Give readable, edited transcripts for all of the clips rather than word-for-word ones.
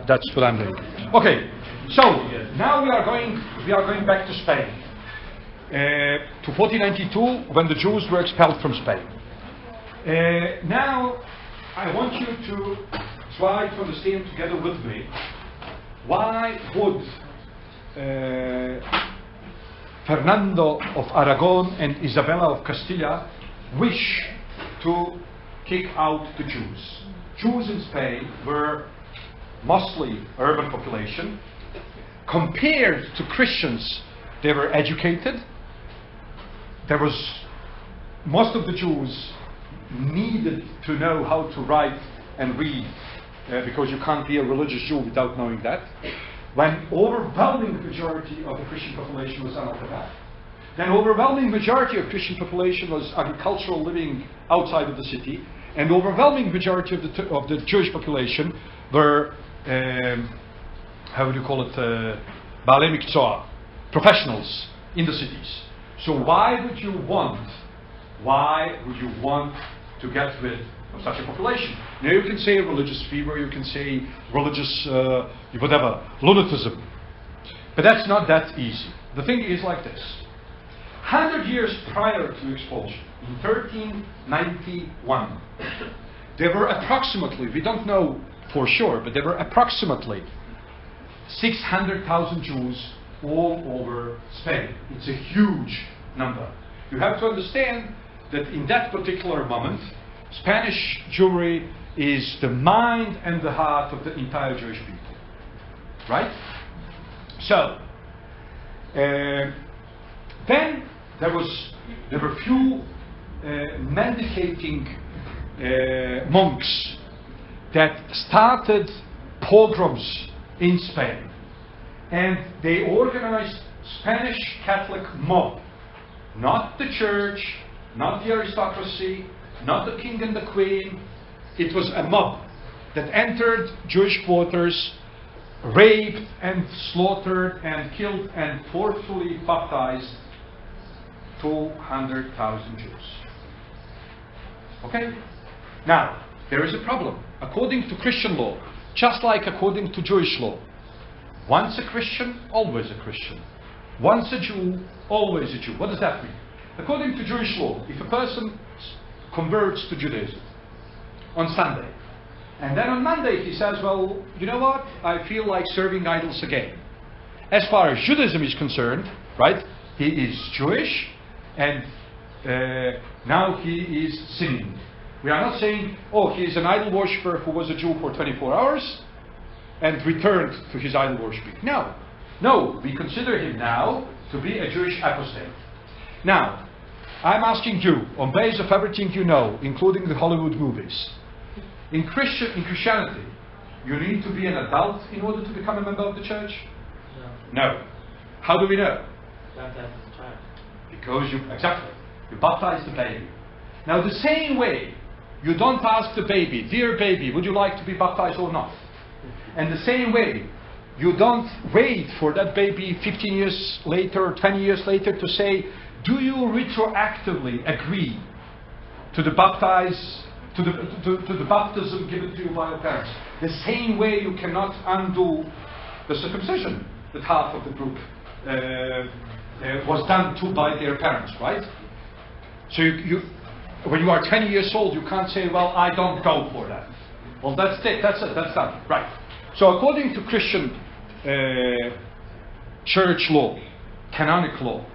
that's what I'm doing. Okay, so now we are going back to Spain, to 1492, when the Jews were expelled from Spain. Now I want you to try to understand together with me, why would Fernando of Aragon and Isabella of Castilla wish to kick out the Jews? Jews in Spain were mostly urban population. Compared to Christians, they were educated. There was, most of the Jews needed to know how to write and read, because you can't be a religious Jew without knowing that. When overwhelming majority of the Christian population was analphabet. Then overwhelming majority of Christian population was agricultural, living outside of the city, and overwhelming majority of the Jewish population were how would you call it, Baalei Mikzoah, professionals in the cities. So why would you want to get rid of such a population? Now you can say religious fever, you can say religious whatever, lunatism, but that's not that easy. The thing is like this: 100 years prior to expulsion, in 1391, there were approximately, we don't know for sure, but there were approximately 600,000 Jews all over Spain. It's a huge number. You have to understand that in that particular moment, Spanish Jewry is the mind and the heart of the entire Jewish people. Right? So, then there were few mendicating monks that started pogroms in Spain, and they organized Spanish Catholic mob, not the church, not the aristocracy, not the king and the queen. It was a mob that entered Jewish quarters, raped and slaughtered and killed and forcefully baptized 200,000 Jews. Okay? Now, there is a problem. According to Christian law, just like according to Jewish law, once a Christian, always a Christian. Once a Jew, always a Jew. What does that mean? According to Jewish law, if a person converts to Judaism on Sunday, and then on Monday he says, well, you know what, I feel like serving idols again. As far as Judaism is concerned, right, he is Jewish, and now he is sinning. We are not saying, oh, he is an idol worshipper who was a Jew for 24 hours and returned to his idol worshipping. No. No, we consider him now to be a Jewish apostate. Now, I'm asking you, on base of everything you know, including the Hollywood movies, in Christianity, you need to be an adult in order to become a member of the church? No. How do we know? Baptize the child. Because you baptize the baby. Now, the same way, you don't ask the baby, dear baby, would you like to be baptized or not? And the same way, you don't wait for that baby 15 years later or 20 years later to say, do you retroactively agree to the baptism given to you by your parents? The same way you cannot undo the circumcision that half of the group was done to by their parents, right? So when you are 20 years old, you can't say, well, I don't go for that. Well, that's it, that's done, right. So according to Christian church law, canonic law,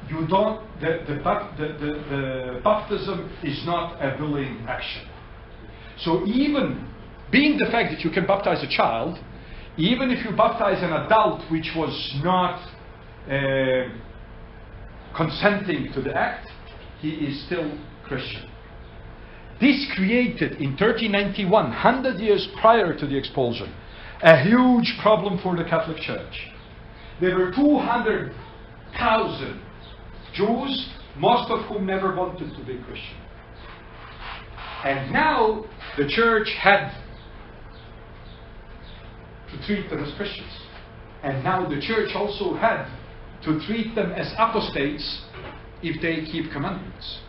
you don't, the baptism is not a willing action. So even being the fact that you can baptize a child, even if you baptize an adult which was not consenting to the act, he is still Christian. This created in 1391, 100 years prior to the expulsion, a huge problem for the Catholic Church. There were 200,000 Jews, most of whom never wanted to be Christian. And now the church had to treat them as Christians. And now the church also had to treat them as apostates if they keep commandments.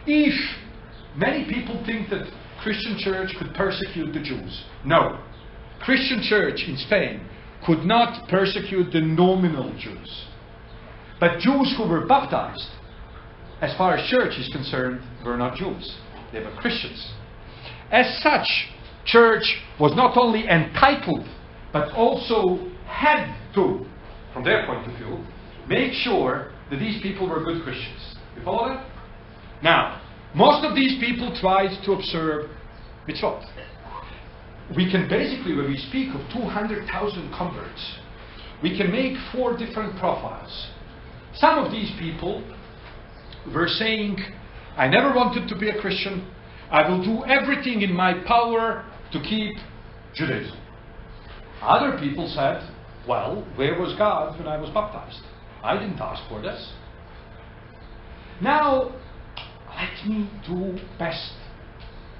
If many people think that Christian church could persecute the Jews. No. Christian church in Spain could not persecute the nominal Jews. But Jews who were baptized, as far as church is concerned, were not Jews. They were Christians. As such, church was not only entitled, but also had to, from their point of view, make sure that these people were good Christians. You follow that? Now, most of these people tried to observe mitzvot. We can basically, when we speak of 200,000 converts, we can make 4 different profiles. Some of these people were saying, I never wanted to be a Christian. I will do everything in my power to keep Judaism. Other people said, well, where was God when I was baptized? I didn't ask for this. Now, let me do best.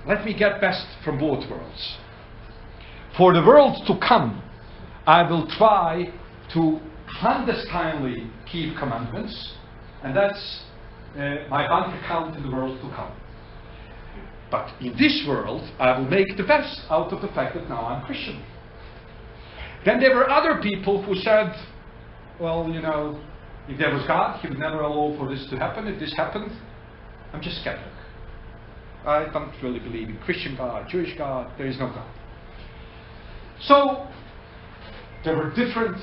Let me get best from both worlds. For the world to come, I will try to clandestinely keep commandments, and that's my bank account in the world to come. But in this world, I will make the best out of the fact that now I'm Christian. Then there were other people who said, well, you know, if there was God, He would never allow for this to happen. If this happened, I'm just skeptic. I don't really believe in Christian God, Jewish God. There is no God. So there were different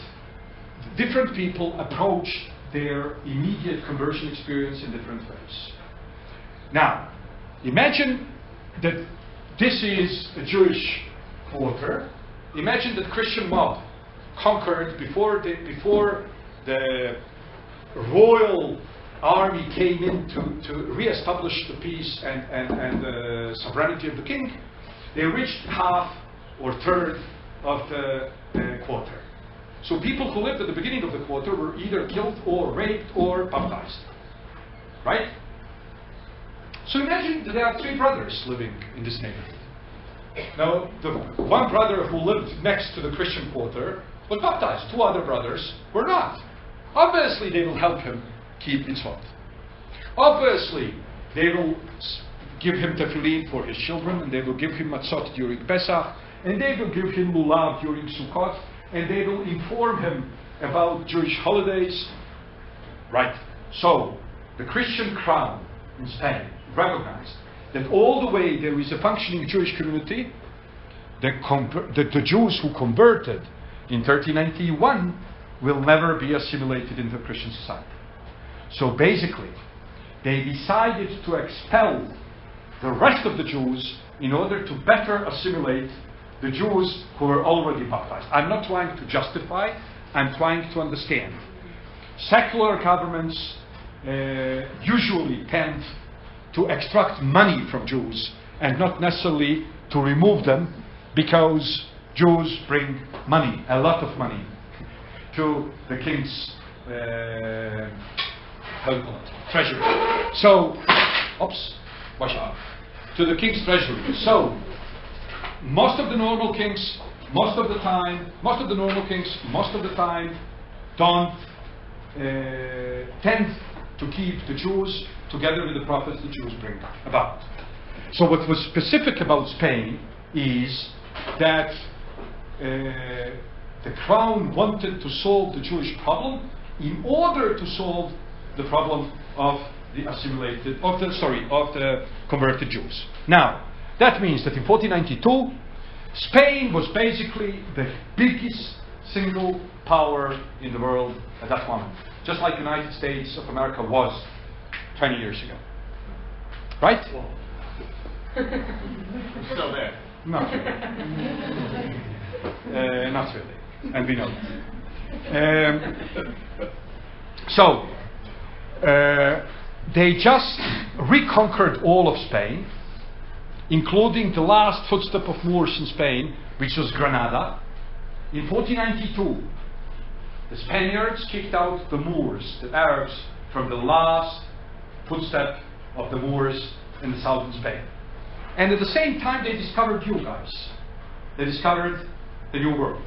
people approached their immediate conversion experience in different ways. Now, imagine that this is a Jewish quarter. Imagine that Christian mob conquered before the royal army came in to re-establish the peace and the sovereignty of the king. They reached half or third of the quarter. So people who lived at the beginning of the quarter were either killed or raped or baptized. Right? So imagine that there are 3 brothers living in this neighborhood. Now, the one brother who lived next to the Christian quarter was baptized. 2 other brothers were not. Obviously, they will help him keep mitzvot. Obviously, they will give him tefillin for his children, and they will give him matzot during Pesach, and they will give him lulav during Sukkot, and they will inform him about Jewish holidays. Right. So, the Christian crown in Spain recognized that all the way there is a functioning Jewish community, the Jews who converted in 1391 will never be assimilated into Christian society. So basically, they decided to expel the rest of the Jews in order to better assimilate the Jews who were already baptized. I'm not trying to justify, I'm trying to understand. Secular governments usually tend to extract money from Jews and not necessarily to remove them, because Jews bring money, a lot of money, to the king's treasury. So, to the king's treasury. So, most of the normal kings, most of the time, don't tend to keep the Jews together with the profits the Jews bring about. So what was specific about Spain is that the crown wanted to solve the Jewish problem in order to solve the problem of the converted Jews. Now, that means that in 1492, Spain was basically the biggest single power in the world at that moment, just like the United States of America was 20 years ago. Right? We're still there. Not really. Not really. And we know that. They just reconquered all of Spain, including the last footstep of Moors in Spain, which was Granada. In 1492, the Spaniards kicked out the Moors, the Arabs, from the last footstep of the Moors in the southern Spain. And at the same time, they discovered you guys. They discovered the New World.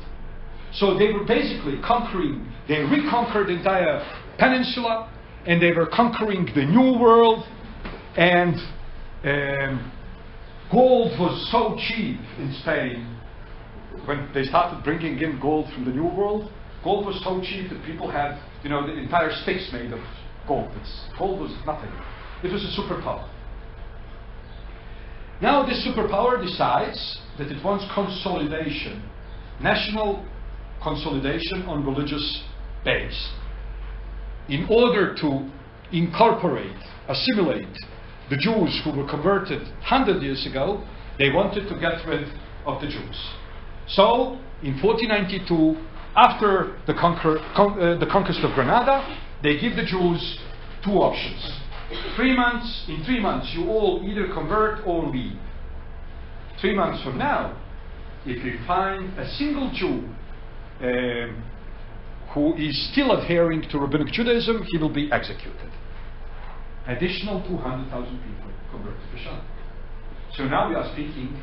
So they were basically conquering, they reconquered the entire peninsula, and they were conquering the New World, and Gold was so cheap in Spain. When they started bringing in gold from the New World, gold was so cheap that people had, you know, the entire sticks made of gold. Gold was nothing. It was a superpower. Now this superpower decides that it wants consolidation, national consolidation on religious base. In order to incorporate, assimilate the Jews who were converted 100 years ago, they wanted to get rid of the Jews. So, in 1492, after the conquest of Granada, they give the Jews two options. 3 months, in 3 months, you all either convert or leave. 3 months from now, if you find a single Jew who is still adhering to Rabbinic Judaism, he will be executed. Additional 200,000 people converted to Christianity. So now we are speaking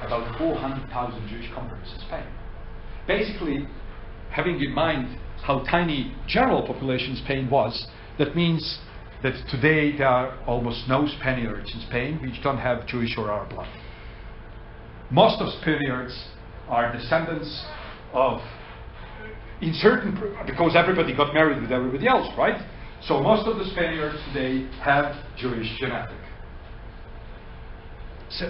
about 400,000 Jewish converts in Spain. Basically, having in mind how tiny general population Spain was, that means that today there are almost no Spaniards in Spain which don't have Jewish or Arab blood. Most of Spaniards are descendants of, because everybody got married with everybody else, right? So most of the Spaniards today have Jewish genetic.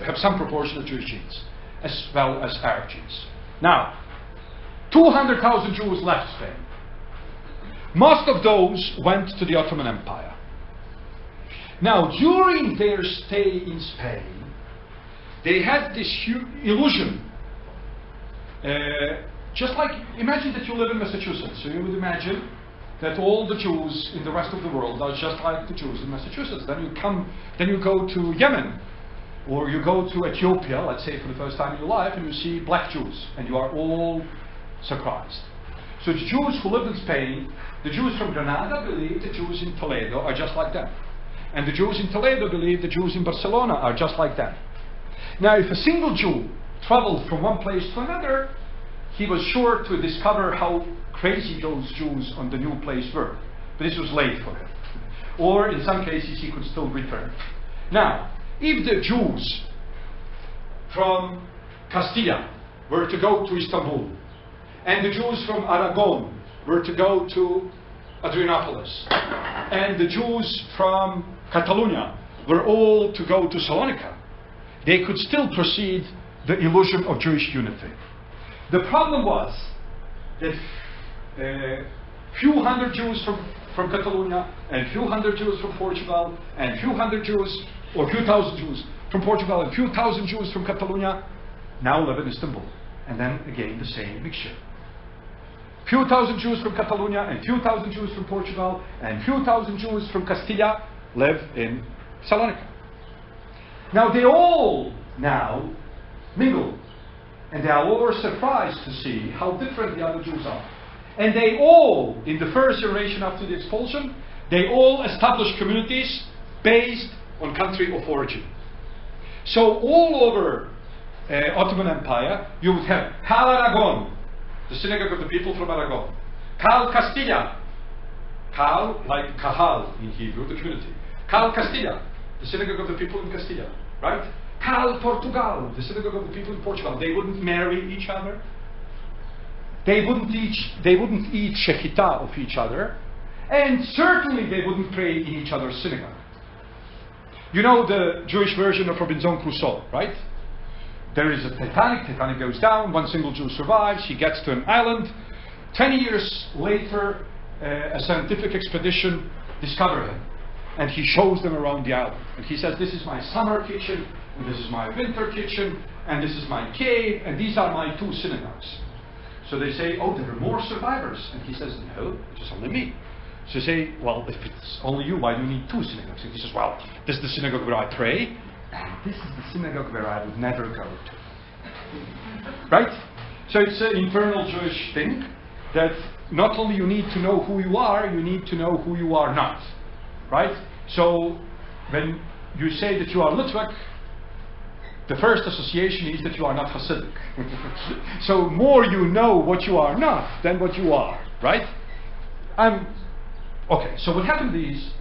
Have some proportion of Jewish genes, as well as Arab genes. Now, 200,000 Jews left Spain. Most of those went to the Ottoman Empire. Now, during their stay in Spain, they had this illusion. Just like, imagine that you live in Massachusetts. So you would imagine that all the Jews in the rest of the world are just like the Jews in Massachusetts. Then you go to Yemen, or you go to Ethiopia, let's say for the first time in your life, and you see black Jews, and you are all surprised. So the Jews who lived in Spain, the Jews from Granada believe the Jews in Toledo are just like them. And the Jews in Toledo believe the Jews in Barcelona are just like them. Now, if a single Jew traveled from one place to another, he was sure to discover how crazy those Jews on the new place were. But this was late for him. Or in some cases he could still return. Now, if the Jews from Castilla were to go to Istanbul, and the Jews from Aragon were to go to Adrianopolis, and the Jews from Catalonia were all to go to Salonika, they could still proceed the illusion of Jewish unity. The problem was that few hundred Jews from Catalonia, and few hundred Jews from Portugal, and few hundred Jews, or few thousand Jews from Portugal, and few thousand Jews from Catalonia now live in Istanbul. And then again the same mixture. Few thousand Jews from Catalonia, and few thousand Jews from Portugal, and few thousand Jews from Castilla live in Salonika. Now they all now mingle, and they are all surprised to see how different the other Jews are. And they all, in the first generation after the expulsion, they all established communities based on country of origin. So all over Ottoman Empire, you would have Cal Aragon, the synagogue of the people from Aragon. Cal Castilla, Cal like Kahal in Hebrew, the community. Cal Castilla, the synagogue of the people in Castilla, right? Cal Portugal, the synagogue of the people in Portugal. They wouldn't marry each other. They wouldn't eat shechita of each other, and certainly they wouldn't pray in each other's synagogue. You know the Jewish version of Robinson Crusoe, right? There is a Titanic goes down, one single Jew survives, he gets to an island. 20 years later, a scientific expedition discovers him, and he shows them around the island. And he says, this is my summer kitchen, and this is my winter kitchen, and this is my cave, and these are my two synagogues. So they say, oh, there are more survivors. And he says, no, it's only me. So they say, well, if it's only you, why do you need two synagogues? And he says, well, this is the synagogue where I pray, and this is the synagogue where I would never go to. Right? So it's an internal Jewish thing that not only you need to know who you are, you need to know who you are not. Right? So when you say that you are Litvak, the first association is that you are not Hasidic. So more you know what you are not than what you are, right? Okay, so what happened is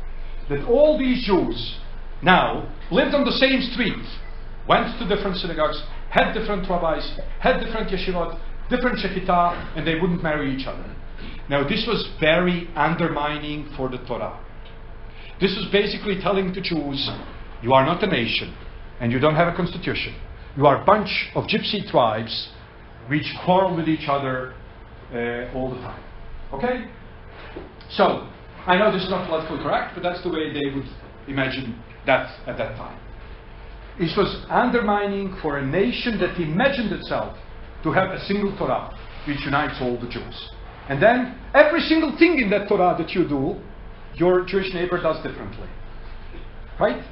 that all these Jews now lived on the same street, went to different synagogues, had different rabbis, had different yeshivot, different shekitah, and they wouldn't marry each other. Now this was very undermining for the Torah. This was basically telling the Jews, you are not a nation, and you don't have a constitution. You are a bunch of gypsy tribes which quarrel with each other all the time. Okay? So, I know this is not politically correct, but that's the way they would imagine that at that time. It was undermining for a nation that imagined itself to have a single Torah which unites all the Jews. And then, every single thing in that Torah that you do, your Jewish neighbor does differently. Right?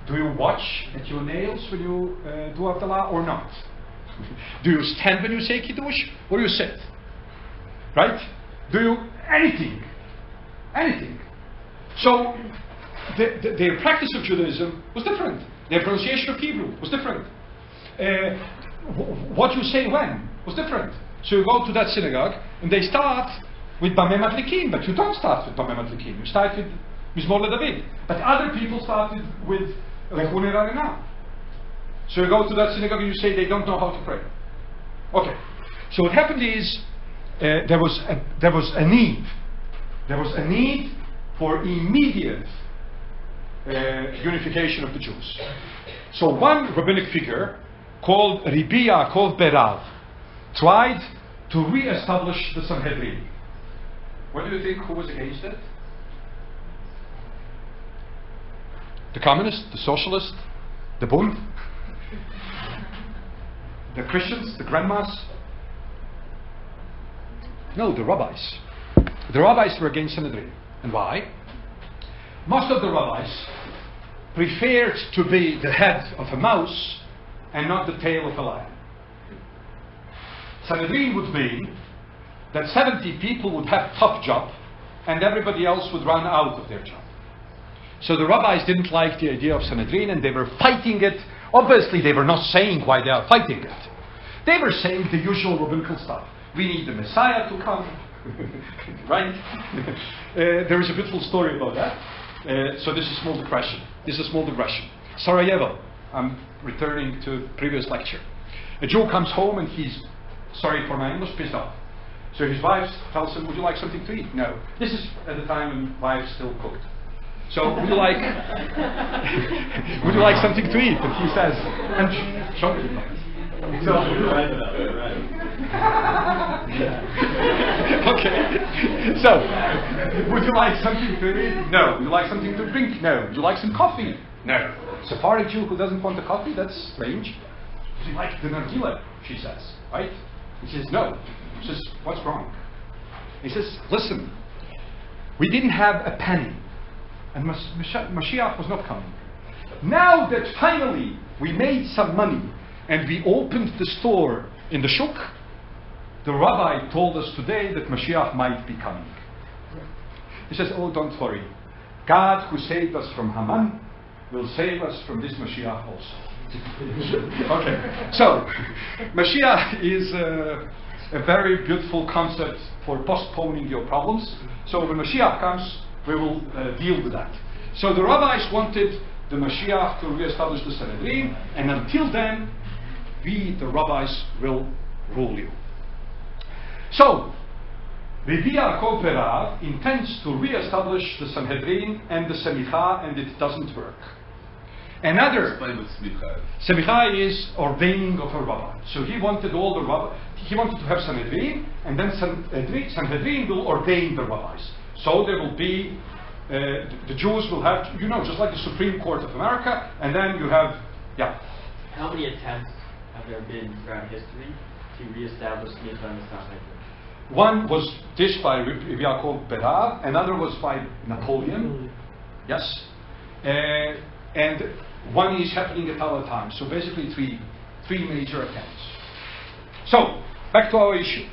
Do you watch at your nails when you do Havdalah or not? Do you stand when you say Kiddush or you sit? Right? Do you anything? Anything. So their practice of Judaism was different. Their pronunciation of Hebrew was different. What you say when was different. So you go to that synagogue and they start with Bameh Madlikim, but you don't start with Bameh Madlikim. You start with Mizmor LeDavid. But other people started with Lechu Ner Harena. So you go to that synagogue and you say they don't know how to pray. Okay. So what happened is there was a need. There was a need for immediate unification of the Jews. So one rabbinic figure called Rabbi Yaakov Berav tried to re-establish the Sanhedrin. What do you think? Who was against it? The communists, the socialists, the Bund, the Christians, the grandmas? No, the rabbis. The rabbis were against Sanhedrin. And why? Most of the rabbis preferred to be the head of a mouse and not the tail of a lion. Sanhedrin would mean that 70 people would have tough job and everybody else would run out of their job. So the rabbis didn't like the idea of Sanhedrin and they were fighting it. Obviously they were not saying why they are fighting it. They were saying the usual rabbinical stuff. We need the Messiah to come. Right? There is a beautiful story about that. So this is small digression. This is a small digression. Sarajevo. I'm returning to previous lecture. A Jew comes home and he's, sorry for my English, pissed off. So his wife tells him, would you like something to eat? No. This is at the time when wives still cooked. So would you like would you like something to eat? And he says, and show me. So, okay. So, would you like something to eat? No. Would you like something to drink? No. Would you like some coffee? No. Sepharad Jew who doesn't want the coffee? That's strange. Would you like the nargile? She says. Right? He says, no. She says, what's wrong? He says, listen, we didn't have a penny. And Mashiach was not coming. Now that finally we made some money and we opened the store in the shuk, the rabbi told us today that Mashiach might be coming. He says, oh, don't worry. God who saved us from Haman will save us from this Mashiach also. Okay, so Mashiach is a very beautiful concept for postponing your problems. So when Mashiach comes, we will deal with that. So the rabbis wanted the Mashiach to re-establish the Sanhedrin, and until then, we, the rabbis, will rule you. So, Rabbi Yaakov Berav intends to re-establish the Sanhedrin and the Semicha, and it doesn't work. Another Semicha is ordaining of a rabbi. So he wanted all the rabbis. He wanted to have Sanhedrin, and then Sanhedrin will ordain the rabbis. So there will be, the Jews will have, just like the Supreme Court of America, and then you have, yeah. How many attempts have there been throughout history to re-establish Semicha and the Sanhedrin? One was this by Rabbi Yaakov Berav, another was by Napoleon, yes, and one is happening at our time. So basically three major attempts. So, back to our issue.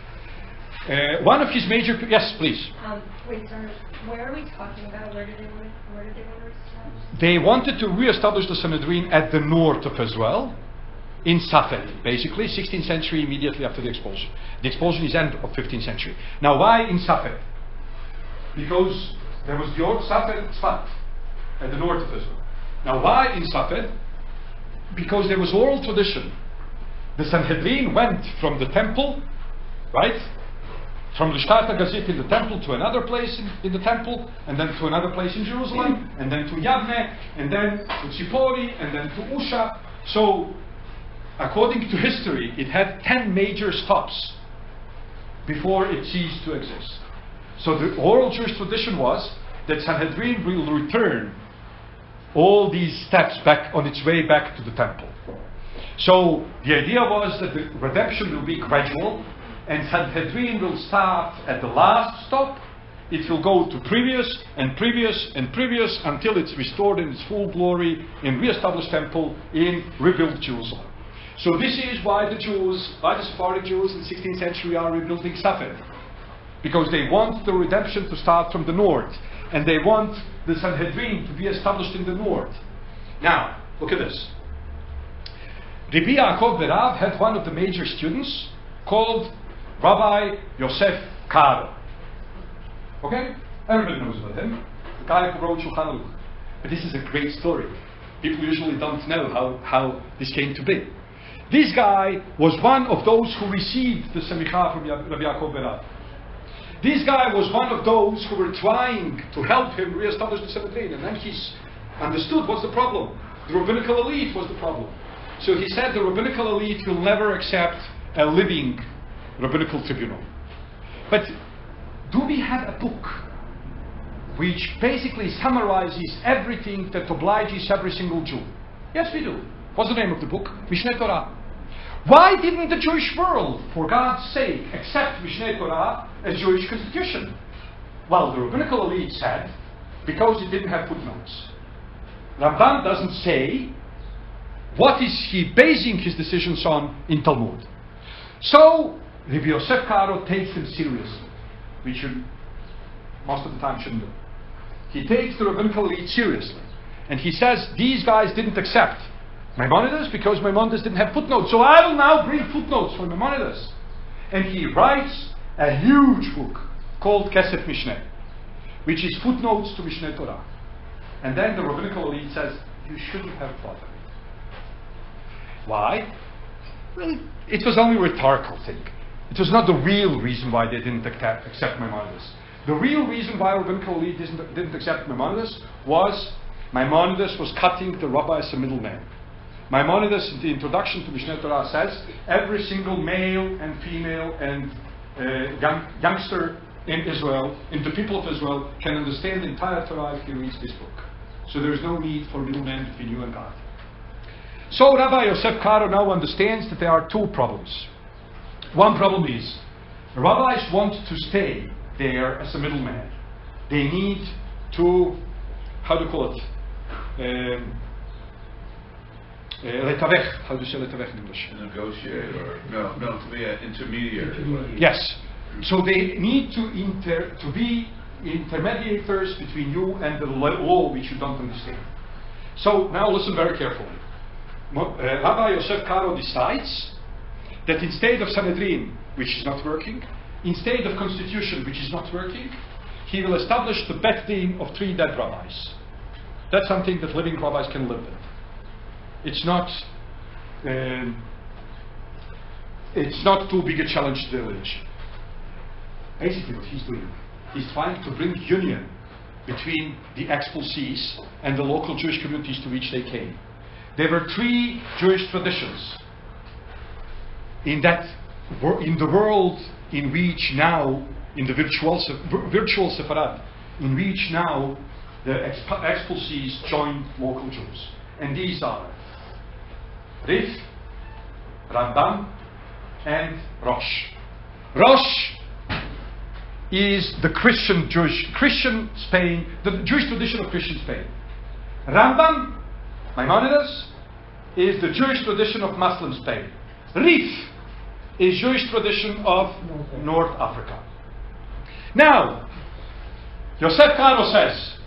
One of his major... Yes, please. Wait, sorry. Where are we talking about? Where did they want to establish? They wanted to re-establish the Sanhedrin at the north of Israel, in Safed, basically, 16th century, immediately after the expulsion. The expulsion is end of 15th century. Now, why in Safed? Because there was the old Safed Tzfat, at the north of Israel. Now, why in Safed? because there was oral tradition. The Sanhedrin went from the temple, right? From the Shtata Gazit in the temple to another place in the temple, and then to another place in Jerusalem, and then to Yavne, and then to Tzipori, and then to Usha. So, according to history, it had 10 major stops before it ceased to exist. So the oral Jewish tradition was that Sanhedrin will return all these steps back on its way back to the temple. So the idea was that the redemption will be gradual, and Sanhedrin will start at the last stop. It will go to previous and previous and previous until it's restored in its full glory in re-established temple in rebuilt Jerusalem. So this is why the Sephardic Jews in the 16th century are rebuilding Safed. Because they want the redemption to start from the north, and they want the Sanhedrin to be established in the north. Now, look at this. Rabbi Yaakov Berav had one of the major students called Rabbi Yosef Karo. Okay? Everybody knows about him. The guy who wrote Shulchan Aruch. But this is a great story. People usually don't know how this came to be. This guy was one of those who received the Semicha from Rabbi Yaakov Berav. This guy was one of those who were trying to help him re-establish the Sanhedrin, and then he understood what's the problem. The rabbinical elite was the problem. So he said the rabbinical elite will never accept a living rabbinical tribunal. But do we have a book which basically summarizes everything that obliges every single Jew? Yes, we do. What's the name of the book? Mishneh Torah. Why didn't the Jewish world, for God's sake, accept Mishneh Torah as Jewish constitution? Well, the rabbinical elite said, because it didn't have footnotes. Ramban doesn't say what is he basing his decisions on in Talmud. So, Rabbi Yosef Karo takes them seriously, which you most of the time shouldn't do. He takes the rabbinical elite seriously, and he says these guys didn't accept Maimonides because Maimonides didn't have footnotes. So I will now bring footnotes from Maimonides. And he writes a huge book called Kesef Mishneh, which is footnotes to Mishneh Torah. And then the rabbinical elite says, you shouldn't have thought of it. Why? Well, it was only a rhetorical thing. It was not the real reason why they didn't accept Maimonides. The real reason why rabbinical elite didn't accept Maimonides was Maimonides was cutting the rabbi as a middleman. Maimonides, in the introduction to Mishneh Torah, says every single male and female and youngster in Israel, in the people of Israel, can understand the entire Torah if he reads this book. So there is no need for middleman between you and God. So Rabbi Yosef Karo now understands that there are two problems. One problem is, rabbis want to stay there as a middleman. They need to, how do you call it? Letavech. How do you say letavech in English? Negotiate or to be an intermediary. Yes. So they need to be intermediators between you and the law which you don't understand. So now listen very carefully. Rabbi Yosef Karo decides that instead of Sanhedrin, which is not working, instead of constitution, which is not working, he will establish the Bet Din of 3 dead rabbis. That's something that living rabbis can live with. It's not too big a challenge to the village. Basically what he's doing, he's trying to bring union between the expulsees and the local Jewish communities to which they came. There were 3 Jewish traditions in the world in which now, in the virtual Sepharad, in which now the expulsees join local Jews. And these are Rif, Rambam, and Rosh. Rosh is the Christian Spain, the Jewish tradition of Christian Spain. Rambam, Maimonides, is the Jewish tradition of Muslim Spain. Rif is Jewish tradition of North Africa. Now, Yosef Karo says,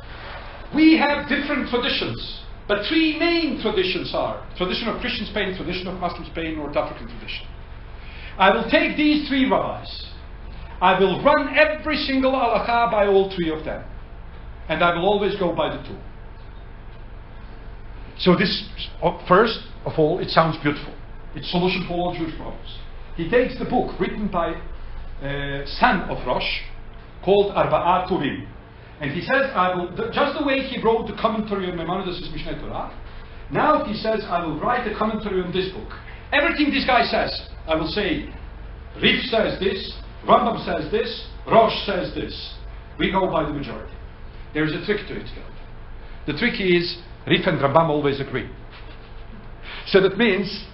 we have different traditions, but 3 main traditions are tradition of Christian Spain, tradition of Muslim Spain, North African tradition. I will take these 3 rabbis. I will run every single halakha by all 3 of them. And I will always go by the 2. So this, first of all, it sounds beautiful. It's solution for all Jewish problems. He takes the book written by son of Rosh, called Arba'a Turim. And he says, just the way he wrote the commentary on Maimonides' Mishneh Torah, now he says, I will write a commentary on this book. Everything this guy says, I will say, Rif says this, Rambam says this, Rosh says this. We go by the majority. There is a trick to it. The trick is, Rif and Rambam always agree. So that means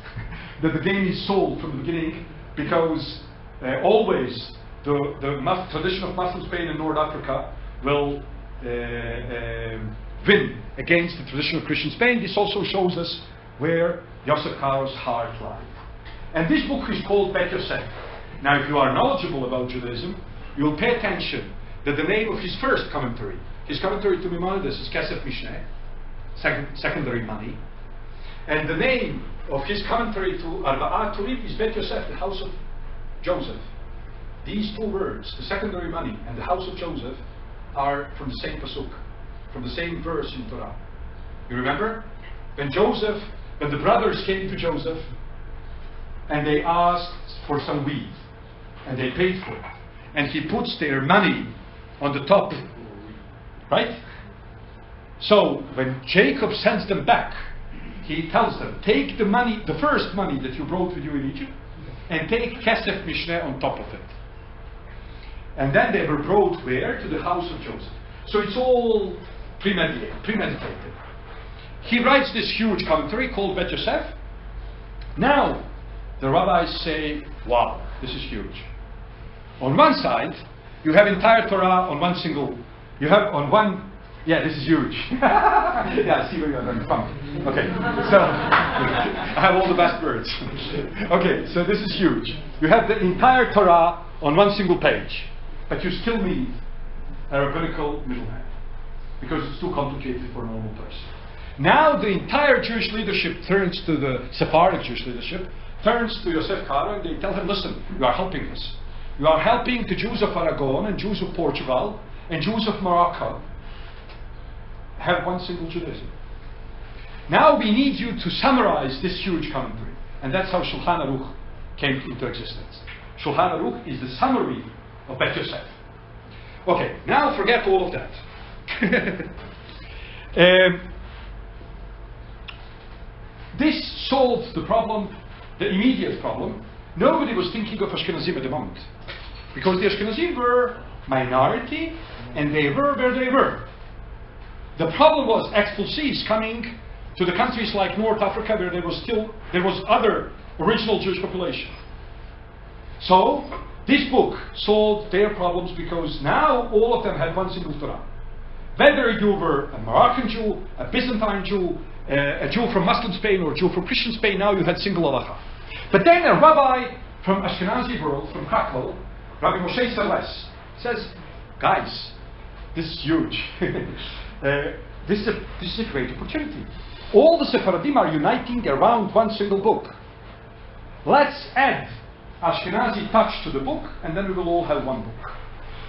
that the game is sold from the beginning, because always the tradition of Muslim Spain and North Africa will win against the tradition of Christian Spain. This also shows us where Yosef Karo's heart lies. And this book is called Bet Yosef. Now, if you are knowledgeable about Judaism, you will pay attention that the name of his first commentary, his commentary to Maimonides, is Kesef Mishneh, secondary money. And the name of his commentary to Arba'a Turim is Bet Yosef, the house of Joseph. These two words, the secondary money and the house of Joseph, are from the same pasuk, from the same verse in Torah. You remember? When the brothers came to Joseph and they asked for some wheat, and they paid for it, and he puts their money on the top, right? So when Jacob sends them back, he tells them, take the money, the first money that you brought with you in Egypt, and take Kesef Mishneh on top of it. And then they were brought where? To the house of Joseph. So it's all premeditated. He writes this huge commentary called Bet Yosef. Now, the rabbis say, wow, this is huge. On one side, you have entire Torah on one single, you have on one, yeah, this is huge. Yeah, I see where you're going from. Okay, so, I have all the best words. Okay, so this is huge. You have the entire Torah on one single page, but you still need a rabbinical middleman, because it's too complicated for a normal person. Now the entire Jewish leadership turns to the Sephardic Jewish leadership, turns to Yosef Karo, and they tell him, listen, you are helping us. You are helping the Jews of Aragon and Jews of Portugal and Jews of Morocco have one single Judaism. Now we need you to summarize this huge commentary. And that's how Shulchan Aruch came into existence. Shulchan Aruch is the summary of Bet Yosef. Okay, now forget all of that. This solved the problem, the immediate problem. Nobody was thinking of Ashkenazim at the moment, because the Ashkenazim were minority and they were where they were. The problem was expulsees coming to the countries like North Africa, where there was other original Jewish population. So this book solved their problems, because now all of them had one single Torah. Whether you were a Moroccan Jew, a Byzantine Jew, a Jew from Muslim Spain or a Jew from Christian Spain, now you had single halacha. But then a rabbi from Ashkenazi world, from Krakow, Rabbi Moshe Seles, says, guys, this is huge. This is a great opportunity. All the Sephardim are uniting around one single book. Let's add Ashkenazi touch to the book, and then we will all have one book.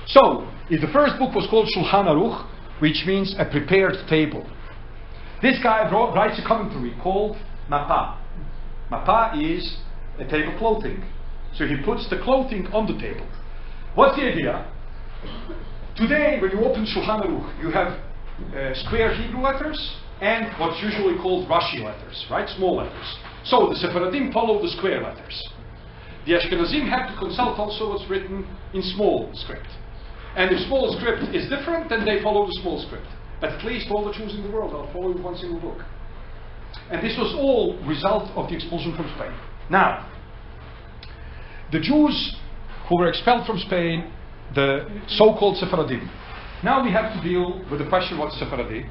So, if the first book was called Shulchan Aruch, which means a prepared table, this guy writes a commentary called Mapa. Mapa is a table clothing. So he puts the clothing on the table. What's the idea? Today, when you open Shulchan Aruch, you have square Hebrew letters and what's usually called Rashi letters, right? Small letters. So the Sephardim follow the square letters. The Ashkenazim have to consult also what's written in small script. And if small script is different, then they follow the small script. But at least all the Jews in the world are following one single book. And this was all result of the expulsion from Spain. Now, the Jews who were expelled from Spain, the so-called Sephardim. Now we have to deal with the question, what's Sephardi?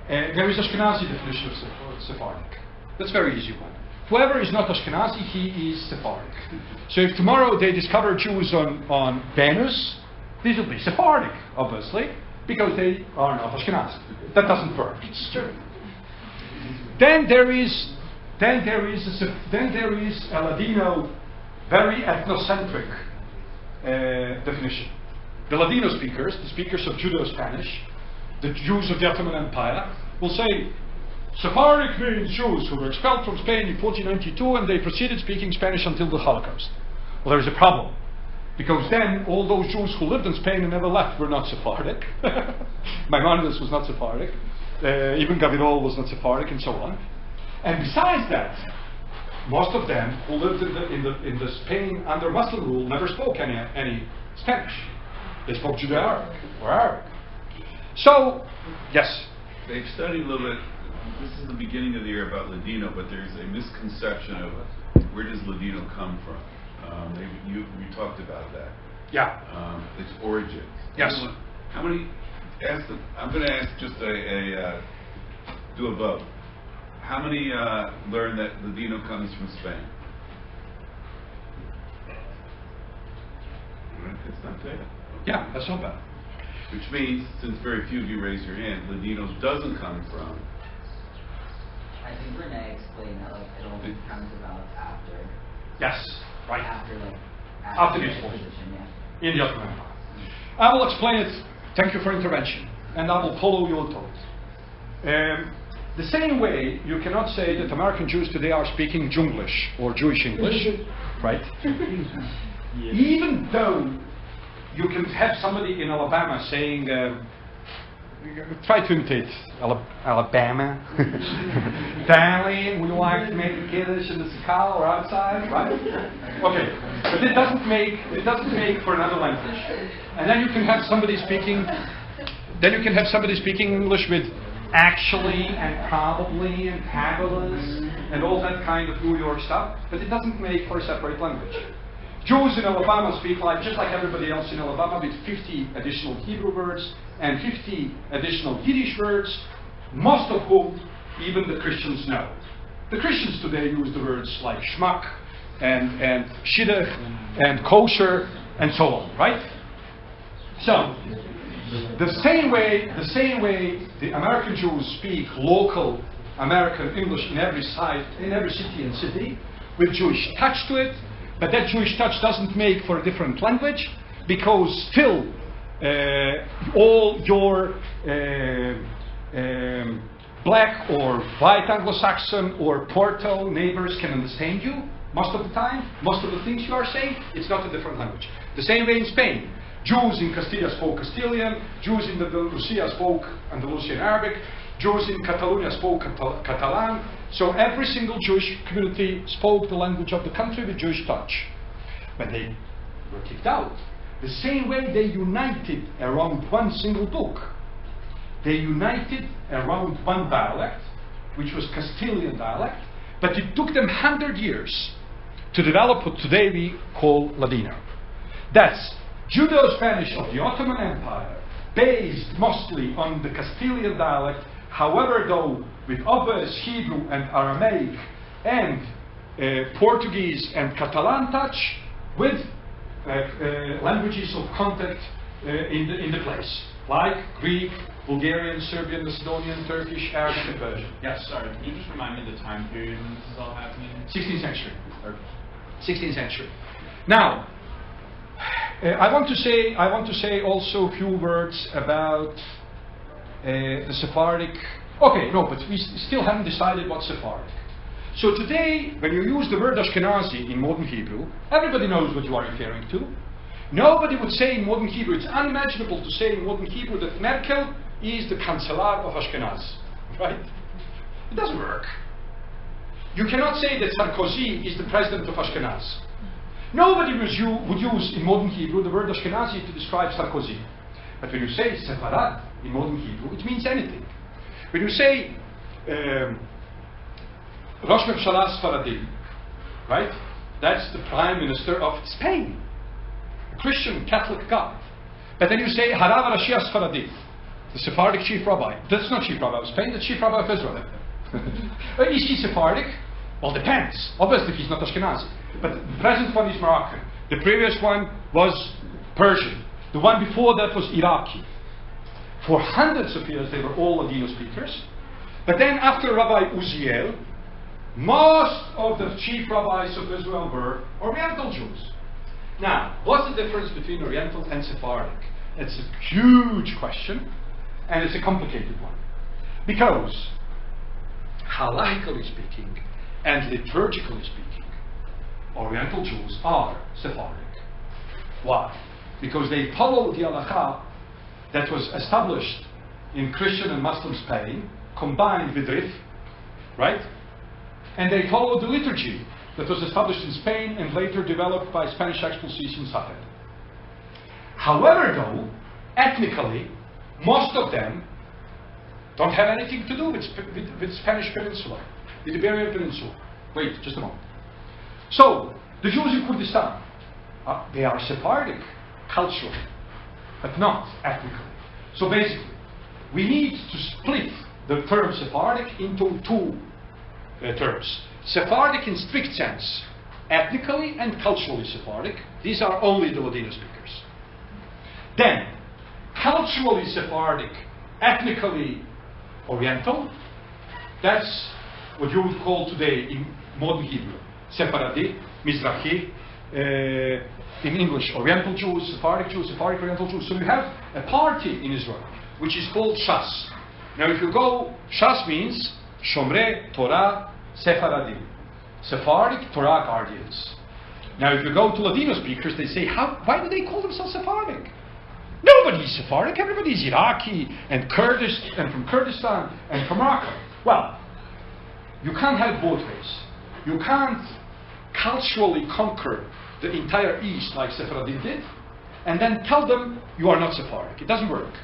There is Ashkenazi definition of Sephardic. That's a very easy one. Whoever is not Ashkenazi, he is Sephardic. So if tomorrow they discover Jews on banners, these will be Sephardic, obviously, because they are not Ashkenazi. That doesn't work. It's true. Then there is a Ladino, very ethnocentric definition. The Ladino speakers, the speakers of Judeo-Spanish, the Jews of the Ottoman Empire, will say, Sephardic means Jews who were expelled from Spain in 1492 and they proceeded speaking Spanish until the Holocaust. Well, there is a problem. Because then all those Jews who lived in Spain and never left were not Sephardic. Maimonides was not Sephardic. Even Gavirol was not Sephardic, and so on. And besides that, most of them who lived in the Spain under Muslim rule never spoke any Spanish. They spoke Judeo-Arabic or Arabic. So, yes. They've studied a little bit. This is the beginning of the year about Ladino, but there's a misconception of where does Ladino come from. We talked about that. Yeah. Its origins. Yes. How many? I'm going to ask just do a vote. How many learn that Ladino comes from Spain? It's not bad. Yeah, that's not bad. Which means, since very few of you raise your hand, Ladino doesn't come from. I think Renee explained that it only comes about after. Yes, right. After the the expulsion. yeah. In the Ottoman Empire. I will explain it. Thank you for intervention. And I will follow your thought. The same way, you cannot say that American Jews today are speaking Junglish or Jewish English, right? Yes. Even though you can have somebody in Alabama saying, try to imitate Alabama. Darling, would you like to make a kiddush in the Sakal or outside, right? Okay, but it doesn't make for another language. And then you can have somebody speaking English with actually and probably and fabulous and all that kind of New York stuff, but it doesn't make for a separate language. Jews in Alabama speak just like everybody else in Alabama, with 50 additional Hebrew words and 50 additional Yiddish words, most of whom even the Christians know. The Christians today use the words like schmuck and shidduch and kosher and so on, right? So, the same way the American Jews speak local American English in every city and city, with Jewish touch to it, but that Jewish touch doesn't make for a different language, because still all your black or white Anglo-Saxon or Porto neighbors can understand you most of the time. Most of the things you are saying, it's not a different language. The same way in Spain. Jews in Castilla spoke Castilian, Jews in Andalusia spoke Andalusian Arabic, Jews in Catalonia spoke Catalan. So every single Jewish community spoke the language of the country with Jewish touch. When they were kicked out, the same way they united around one single book. They united around one dialect, which was Castilian dialect, but it took them 100 years to develop what today we call Ladino. That's Judeo-Spanish of the Ottoman Empire, based mostly on the Castilian dialect, however though with obvious Hebrew and Aramaic and Portuguese and Catalan touch, with languages of contact in the place, like Greek, Bulgarian, Serbian, Macedonian, Turkish, Arabic and Persian. Yes? Sorry, can you just remind me the time period when this is all happening? 16th century. 16th century. Now, I want to say also a few words about the Sephardic. Okay, no, but we still haven't decided what's Sephardic. So today, when you use the word Ashkenazi in modern Hebrew, everybody knows what you are referring to. Nobody would say in modern Hebrew, it's unimaginable to say in modern Hebrew that Merkel is the Kanzler of Ashkenaz, right? It doesn't work. You cannot say that Sarkozy is the president of Ashkenaz. Nobody would use in modern Hebrew the word Ashkenazi to describe Sarkozy. But when you say Sepharad in modern Hebrew, it means anything. When you say Rosh Mevshalah Sfaradi, right? That's the Prime Minister of Spain, a Christian Catholic God. But then you say Harav Rashia Sfaradi, the Sephardic Chief Rabbi. That's not Chief Rabbi of Spain, that's Chief Rabbi of Israel. Is he Sephardic? Well, depends. Obviously, he's not Ashkenazi. But the present one is Moroccan. The previous one was Persian. The one before that was Iraqi. For hundreds of years, they were all Ladino speakers. But then, after Rabbi Uziel, most of the chief rabbis of Israel were Oriental Jews. Now, what's the difference between Oriental and Sephardic? It's a huge question, and it's a complicated one. Because halachically speaking and liturgically speaking, Oriental Jews are Sephardic. Why? Because they follow the halacha that was established in Christian and Muslim Spain, combined with Rif, right? And they follow the liturgy that was established in Spain and later developed by Spanish Expulsion Sepharad. However, though, ethnically, most of them don't have anything to do with Spanish Peninsula, with the Iberian Peninsula. Wait, just a moment. So, the Jews in Kurdistan, they are Sephardic culturally, but not ethnically. So basically, we need to split the term Sephardic into two terms. Sephardic in strict sense, ethnically and culturally Sephardic. These are only the Ladino speakers. Then, culturally Sephardic, ethnically Oriental. That's what you would call today in modern Hebrew Sepharadi, Mizrahi, in English Oriental Jews, Sephardic Oriental Jews. So you have a party in Israel which is called Shas. Now if you go, Shas means Shomrei Torah Sepharadi, Sephardic Torah guardians. Now if you go to Ladino speakers, they say, why do they call themselves Sephardic? Nobody's Sephardic, everybody's Iraqi and Kurdish and from Kurdistan and from Morocco. Well, you can't have both ways. You can't culturally conquer the entire East like Sephardim did and then tell them you are not Sephardic. It doesn't work.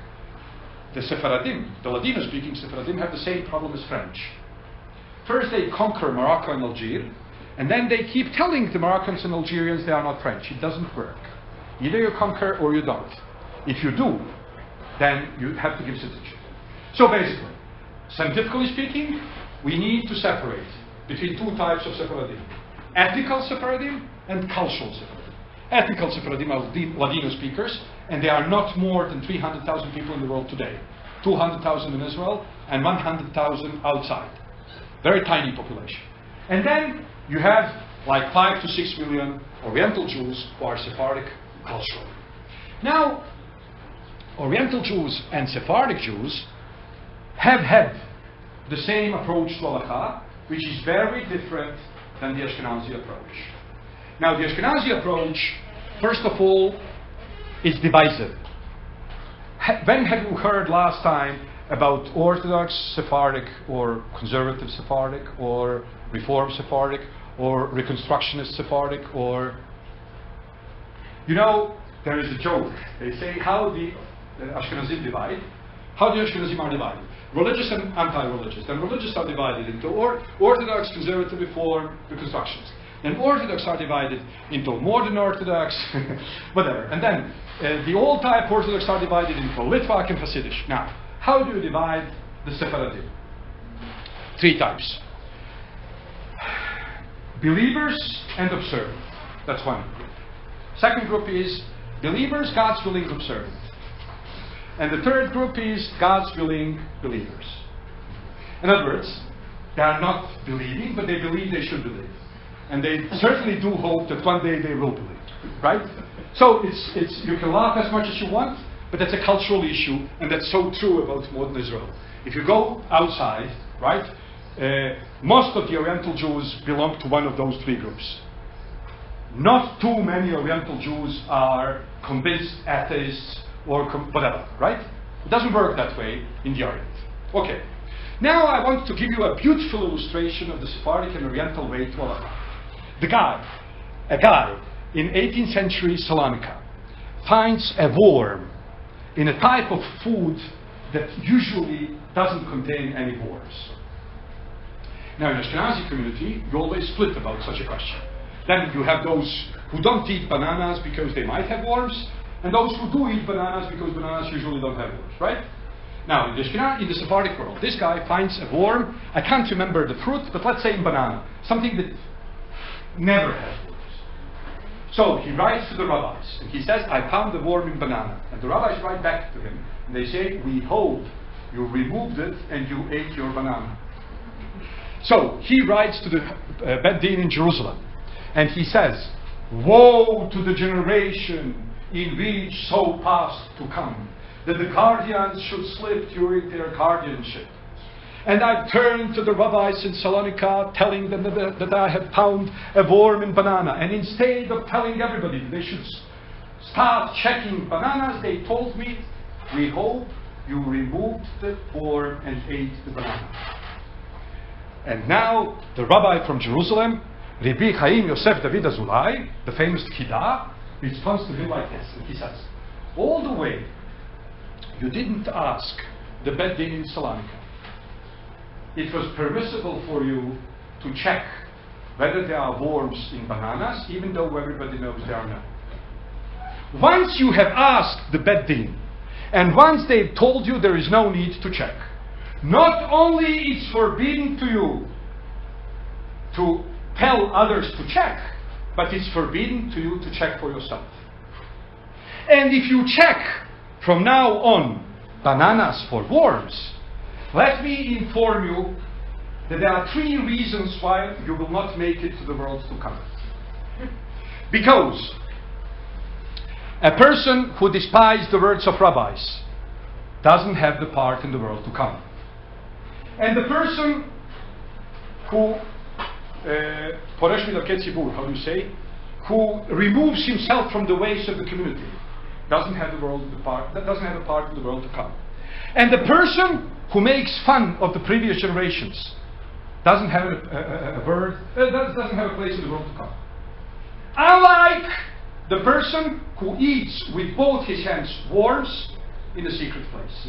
The Sephardim, the Ladino-speaking Sephardim, have the same problem as French. First they conquer Morocco and Algeria, and then they keep telling the Moroccans and Algerians they are not French. It doesn't work. Either you conquer or you don't. If you do, then you have to give citizenship. So basically, scientifically speaking, we need to separate between two types of Sephardim. Ethnical Sephardim and cultural Sephardim. Ethnical Sephardim are Ladino speakers, and they are not more than 300,000 people in the world today. 200,000 in Israel and 100,000 outside. Very tiny population. And then you have like 5 to 6 million Oriental Jews who are Sephardic culturally. Now, Oriental Jews and Sephardic Jews have had the same approach to halakha, which is very different than the Ashkenazi approach. Now, the Ashkenazi approach, first of all, is divisive. When have you heard last time about Orthodox Sephardic or Conservative Sephardic or Reform Sephardic or Reconstructionist Sephardic or... You know, there is a joke. They say how the Ashkenazim divide. How the Ashkenazim are divided. Religious and anti-religious. Then religious are divided into Orthodox, Conservative, Reform, Reconstructionist. Then Orthodox are divided into Modern Orthodox, whatever. And then the old type Orthodox are divided into Litvak and Hasidic. Now, how do you divide the Sephardim? 3 types. Believers and observant. That's one group. Second group is believers, God's willing, observant. And the third group is God's willing believers. In other words, they are not believing, but they believe they should believe. And they certainly do hope that one day they will believe. Right? So it's you can laugh as much as you want, but that's a cultural issue, and that's so true about modern Israel. If you go outside, right, most of the Oriental Jews belong to one of those 3 groups. Not too many Oriental Jews are convinced atheists or whatever, right? It doesn't work that way in the Orient. Okay. Now I want to give you a beautiful illustration of the Sephardic and Oriental way to halakha. A guy in 18th century Salonika finds a worm in a type of food that usually doesn't contain any worms. Now in the Ashkenazi community, you always split about such a question. Then you have those who don't eat bananas because they might have worms, and those who do eat bananas because bananas usually don't have worms, right? Now, in the Sephardic world, this guy finds a worm. I can't remember the fruit, but let's say in banana, something that never has worms. So he writes to the rabbis, and he says, I found a worm in banana. And the rabbis write back to him, and they say, we hope you removed it and you ate your banana. So he writes to the Bet Din in Jerusalem, and he says, woe to the generation in which so past to come, that the guardians should slip during their guardianship. And I turned to the rabbis in Salonika, telling them that I have found a worm in banana. And instead of telling everybody that they should start checking bananas, they told me, we hope you removed the worm and ate the banana. And now the rabbi from Jerusalem, Rabbi Chaim Yosef David Azulai, the famous Chidah, responds to him like this. And he says, all the way, you didn't ask the Bet Din in Salonika. It was permissible for you to check whether there are worms in bananas, even though everybody knows there are none. Once you have asked the Bet Din, and once they've told you there is no need to check, not only it's forbidden to you to tell others to check, but it's forbidden to you to check for yourself. And if you check from now on bananas for worms, let me inform you that there are 3 reasons why you will not make it to the world to come. Because a person who despises the words of rabbis doesn't have the part in the world to come. And the person who Poresh Midakei Tzibur, how do you say? Who removes himself from the ways of the community doesn't have a part in the world to come. And the person who makes fun of the previous generations doesn't have doesn't have a place in the world to come. Unlike the person who eats with both his hands worms in a secret place.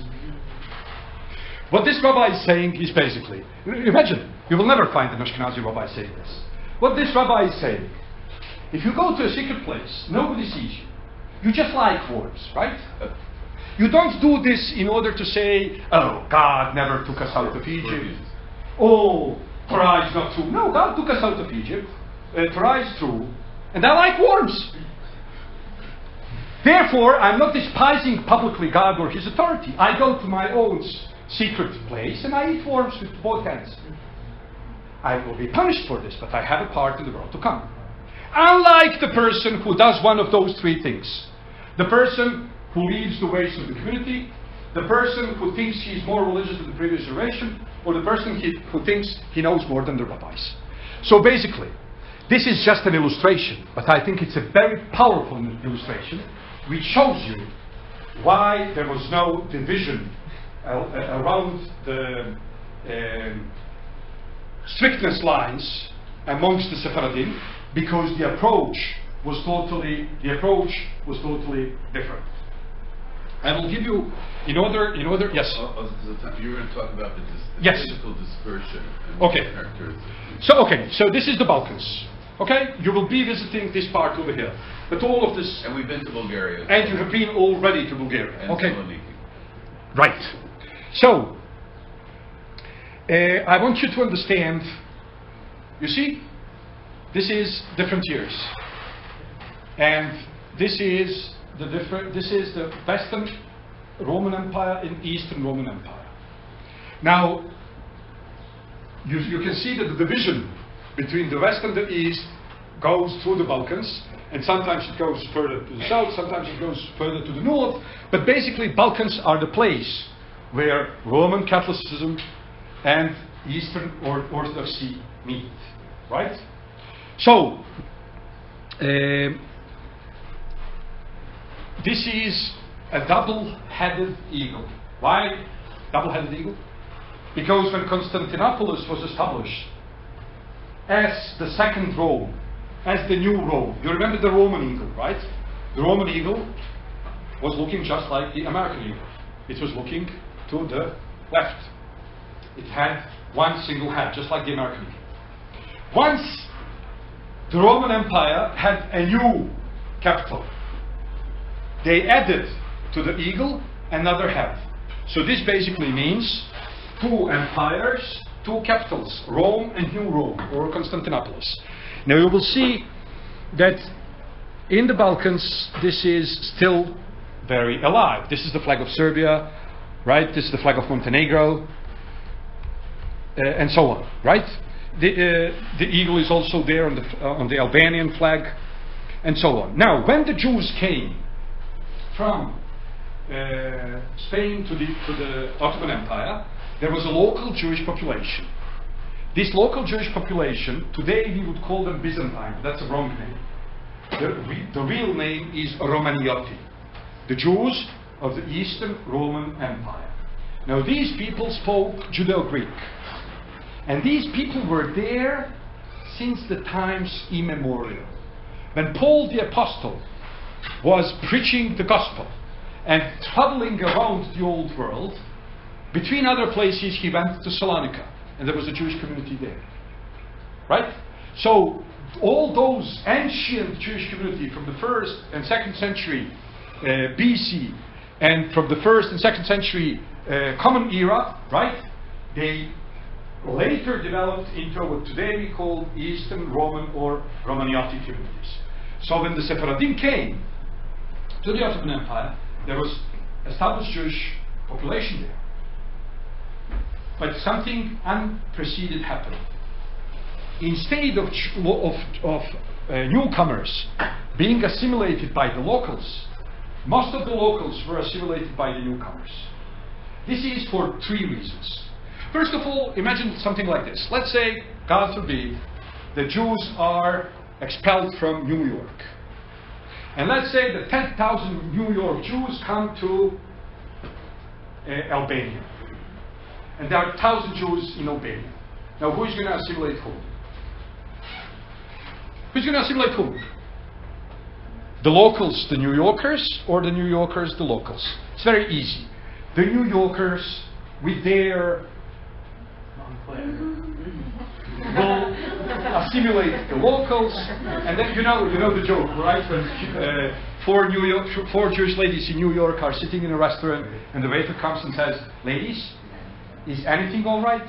What this rabbi is saying is basically, imagine, you will never find an Ashkenazi rabbi saying this. What this rabbi is saying, if you go to a secret place, nobody sees you. You just like worms, right? You don't do this in order to say, oh, God never took us out of Egypt. Oh, Torah is not true. No, God took us out of Egypt. Torah is true. And I like worms. Therefore, I'm not despising publicly God or His authority. I go to my own secret place and I eat worms with both hands. I will be punished for this, but I have a part in the world to come. Unlike the person who does one of those 3 things. The person who leaves the ways of the community, the person who thinks he is more religious than the previous generation, or the person who thinks he knows more than the rabbis. So basically, this is just an illustration, but I think it's a very powerful illustration which shows you why there was no division around the strictness lines amongst the Sephardim, because the approach was totally different. I will give you, in order, yes. You were going to talk about the yes. physical dispersion. And okay. So this is the Balkans. Okay, you will be visiting this part over here, but all of this. And we've been to Bulgaria. And you have been already to Bulgaria. And okay. Saloniki. Right. So I want you to understand. You see, this is different years, and this is the Western Roman Empire and Eastern Roman Empire. Now, you can see that the division between the West and the East goes through the Balkans, and sometimes it goes further to the south, sometimes it goes further to the north, but basically Balkans are the place where Roman Catholicism and Eastern Orthodoxy meet, right? So, this is a double-headed eagle. Why double-headed eagle? Because when Constantinople was established as the second Rome, as the new Rome, you remember the Roman eagle, right? The Roman eagle was looking just like the American eagle. It was looking to the left. It had one single head, just like the American eagle. Once the Roman Empire had a new capital, they added to the eagle another head. So this basically means 2 empires, 2 capitals, Rome and New Rome, or Constantinople. Now you will see that in the Balkans this is still very alive. This is the flag of Serbia, right? This is the flag of Montenegro, and so on, right? The eagle is also there on the Albanian flag, and so on. Now, when the Jews came from Spain to the Ottoman Empire, there was a local Jewish population. This local Jewish population, today we would call them Byzantine, but that's a wrong name. The real name is Romanioti, the Jews of the Eastern Roman Empire. Now these people spoke Judeo-Greek, and these people were there since the times immemorial. When Paul the Apostle was preaching the gospel and traveling around the old world, between other places he went to Salonika, and there was a Jewish community there. Right? So all those ancient Jewish community from the 1st and 2nd century BC, and from the 1st and 2nd century Common Era, right? They later developed into what today we call Eastern Roman or Romanioti communities. So when the Sephardim came to the Ottoman Empire, there was established Jewish population there. But something unprecedented happened. Instead of newcomers being assimilated by the locals, most of the locals were assimilated by the newcomers. This is for 3 reasons. First of all, imagine something like this. Let's say, God forbid, the Jews are expelled from New York. And let's say that 10,000 New York Jews come to Albania. And there are 1,000 Jews in Albania. Now who is going to assimilate whom? Who's going to assimilate whom? The locals, the New Yorkers, or the New Yorkers, the locals? It's very easy. The New Yorkers, with their will assimilate the locals, and then you know the joke, right? When four Jewish ladies in New York are sitting in a restaurant, and the waiter comes and says, "Ladies, is anything all right?"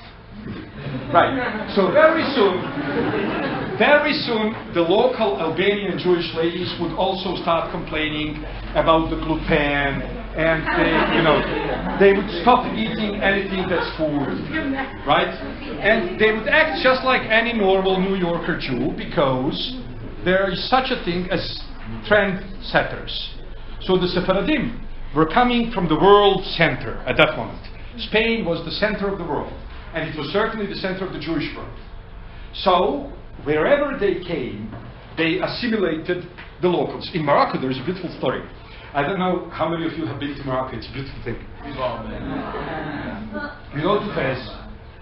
Right. So very soon, the local Albanian Jewish ladies would also start complaining about the gluten, and they would stop eating anything that's food, right? And they would act just like any normal New Yorker Jew, because there is such a thing as trendsetters. So the Sephardim were coming from the world center at that moment. Spain was the center of the world, and it was certainly the center of the Jewish world. So wherever they came, they assimilated the locals. In Morocco, there is a beautiful story. I don't know how many of you have been to Morocco. It's a beautiful thing. You go to Fez,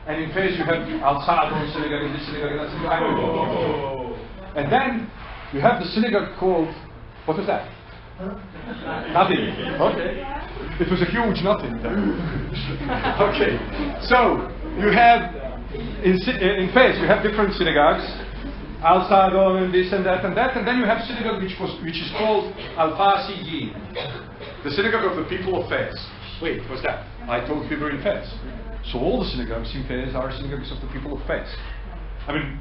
and in Fez you have Al-Saad synagogue, and this synagogue, and that synagogue. And then you have the synagogue called, what was that? Nothing. Okay. It was a huge nothing then. Okay. So you have in Fez you have different synagogues, Al-Sadon and this and that, and then you have synagogue which is called Al-Fasiyin, the synagogue of the people of Fez. Wait, what's that? I told we were in Fez. So all the synagogues in Fez are synagogues of the people of Fez. I mean,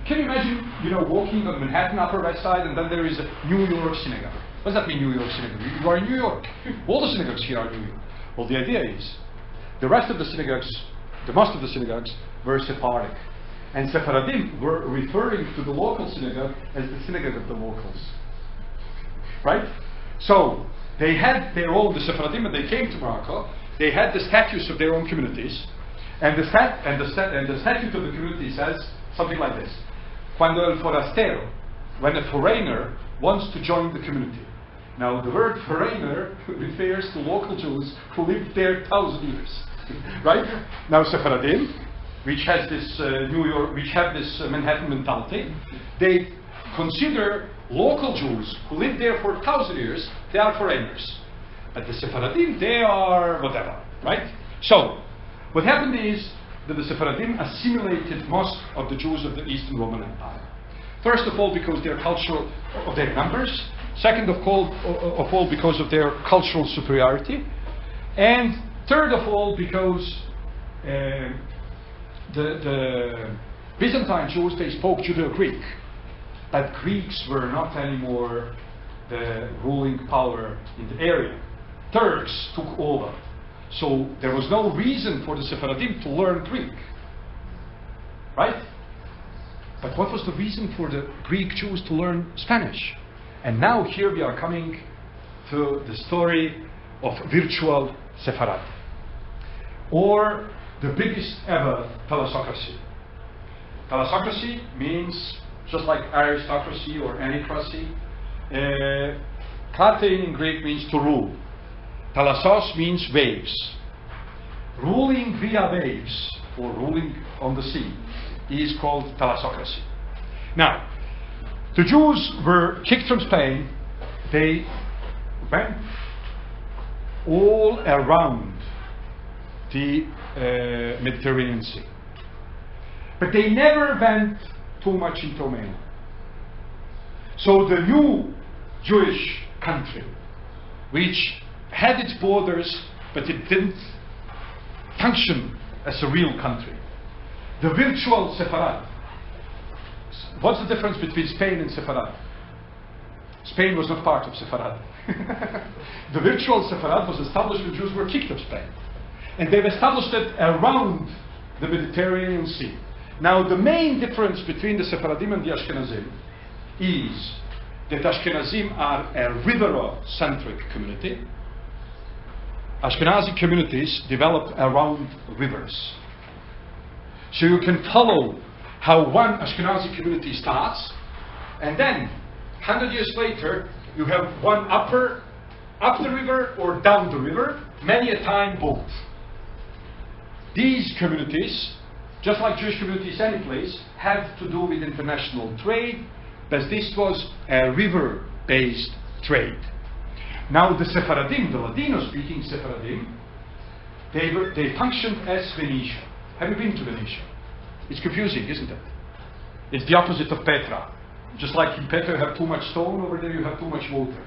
can you imagine, walking on Manhattan Upper West Side, and then there is a New York synagogue? What does that mean, New York synagogue? You are in New York. All the synagogues here are New York. Well, the idea is, the most of the synagogues were Sephardic. And Sephardim were referring to the local synagogue as the synagogue of the locals. Right? So, they had their own, the Sephardim, when they came to Morocco, they had the statutes of their own communities, and the statute of the community says something like this: Cuando el forastero, when a foreigner wants to join the community. Now, the word foreigner refers to local Jews who lived there 1,000 years, right? Now, Sephardim, which has this Manhattan mentality, they consider local Jews who lived there for 1,000 years, they are foreigners. But the Sephardim, they are whatever, right? So, what happened is that the Sephardim assimilated most of the Jews of the Eastern Roman Empire. First of all, because of their numbers. Second of all, because of their cultural superiority. And third of all, because the Byzantine Jews, they spoke Judeo-Greek. But Greeks were not anymore the ruling power in the area. Turks took over. So there was no reason for the Sephardim to learn Greek. Right? But what was the reason for the Greek Jews to learn Spanish? And now here we are coming to the story of virtual Sepharad. or the biggest ever thalassocracy. Thalassocracy means, just like aristocracy or anocracy, katein in Greek means to rule. Thalassos means waves. Ruling via waves, or ruling on the sea, is called thalassocracy. Now, the Jews were kicked from Spain. They went all around the Mediterranean Sea. But they never went too much into mainland. So the new Jewish country, which had its borders, but it didn't function as a real country, the virtual Sepharad. What's the difference between Spain and Sepharad? Spain was not part of Sepharad. The virtual Sepharad was established when Jews were kicked of Spain. And they've established it around the Mediterranean Sea. Now, the main difference between the Sephardim and the Ashkenazim is that Ashkenazim are a river-centric community. Ashkenazi communities developed around rivers. So you can follow how one Ashkenazi community starts, and then 100 years later you have one up the river or down the river, many a time both. These communities, just like Jewish communities any place, have to do with international trade, but this was a river-based trade. Now the Sephardim, the Ladino-speaking Sephardim, they functioned as Venetia. Have you been to Venetia? It's confusing, isn't it? It's the opposite of Petra. Just like in Petra you have too much stone, over there you have too much water.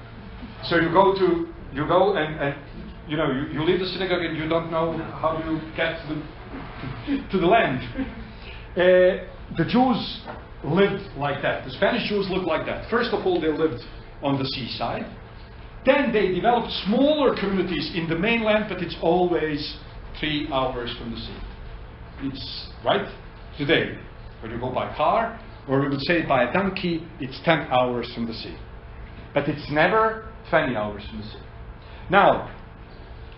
So you go and you know, you leave the synagogue and you don't know how you get to the land. The Jews lived like that. The Spanish Jews lived like that. First of all, they lived on the seaside. Then they developed smaller communities in the mainland, but it's always 3 hours from the sea. It's right today, when you go by car, or we would say by a donkey, it's 10 hours from the sea. But it's never 20 hours from the sea. Now,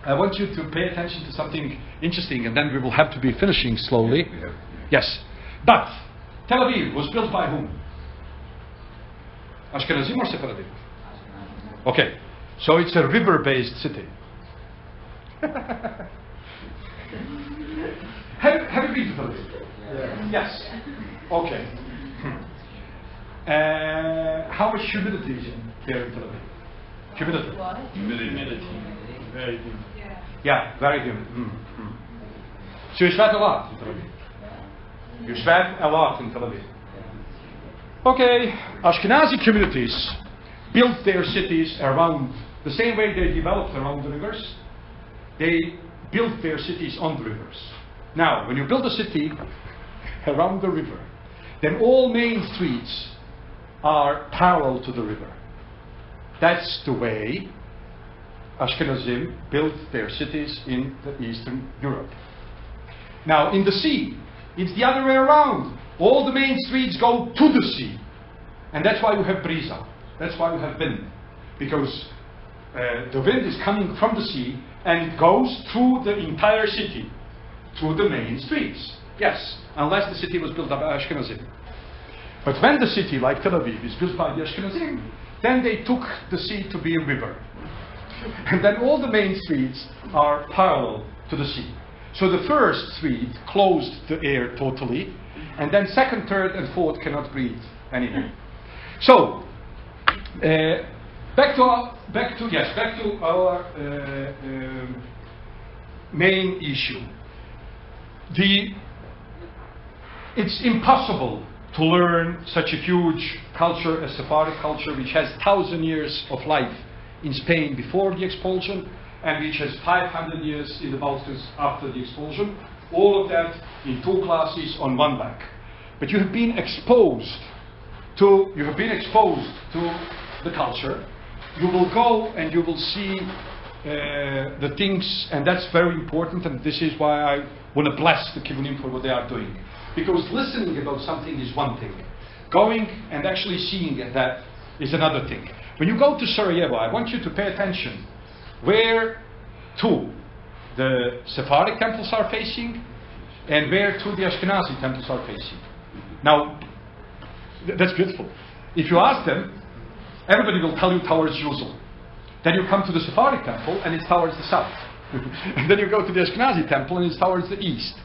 I want you to pay attention to something interesting, and then we will have to be finishing slowly. Yeah. Yes. But Tel Aviv was built by whom? Ashkenazim or Sephardim? Okay. So it's a river-based city. Have you been to Tel Aviv? Yes. Okay. How much humidity is there in Tel Aviv? Humidity. Humidity. Very good. Yeah, very humid. So you sweat a lot in Tel Aviv. You sweat a lot in Tel Aviv. Okay, Ashkenazi communities built their cities around the same way they developed around the rivers. They built their cities on the rivers. Now, when you build a city around the river, then all main streets are parallel to the river. That's the way Ashkenazim built their cities in the Eastern Europe. Now, in the sea, it's the other way around. All the main streets go to the sea. And that's why you have brisa. That's why you have wind. Because the wind is coming from the sea and it goes through the entire city, through the main streets. Yes, unless the city was built by Ashkenazim. But when the city, like Tel Aviv, is built by the Ashkenazim, then they took the sea to be a river. And then all the main streets are parallel to the sea. So the first street closed the air totally, and then second, third, and fourth cannot breathe anymore. So back to our main issue. It's impossible to learn such a huge culture as Sephardic culture, which has 1,000 years of life in Spain before the expulsion, and which has 500 years in the Balkans after the expulsion. All of that in 2 classes on one back. But you have been exposed to the culture. You will go and you will see the things, and that's very important, and this is why I want to bless the Kibbunim for what they are doing. Because listening about something is one thing. Going and actually seeing that is another thing. When you go to Sarajevo, I want you to pay attention where to the Sephardic temples are facing and where two the Ashkenazi temples are facing. Now, that's beautiful. If you ask them, everybody will tell you towards Jerusalem. Then you come to the Sephardic temple and it's towards the south. And then you go to the Ashkenazi temple and it's towards the east.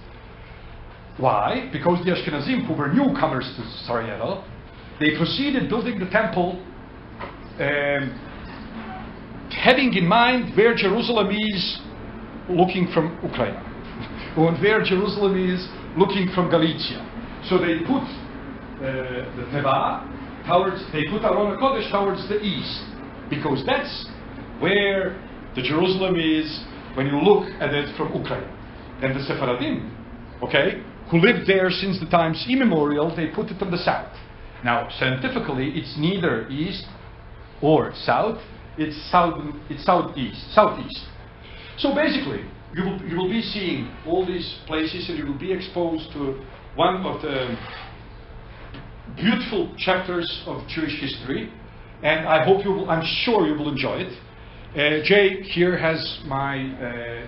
Why? Because the Ashkenazim, who were newcomers to Sarajevo, they proceeded building the temple having in mind where Jerusalem is looking from Ukraine, and where Jerusalem is looking from Galicia. So they put the Teva they put Aron HaKodesh towards the east, because that's where the Jerusalem is when you look at it from Ukraine. And the Sephardim, okay, who lived there since the times immemorial, they put it on the south. Now, scientifically, it's neither east or south, it's southeast. So basically, you will be seeing all these places and you will be exposed to one of the beautiful chapters of Jewish history, and I'm sure you will enjoy it. Jay here has my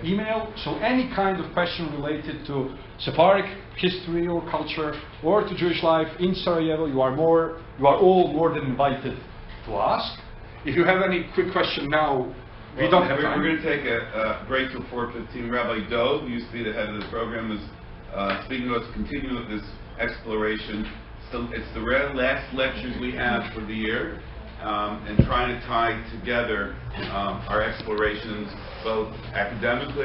email, so any kind of question related to Sephardic history or culture or to Jewish life in Sarajevo, you are all more than invited to ask. If you have any quick question now, we don't have time. We're going to take a break till 4:15. Rabbi Dov, who used to be the head of the program, is speaking to us, continuing with this exploration. It's the last lectures we have for the year, and trying to tie together our explorations both academically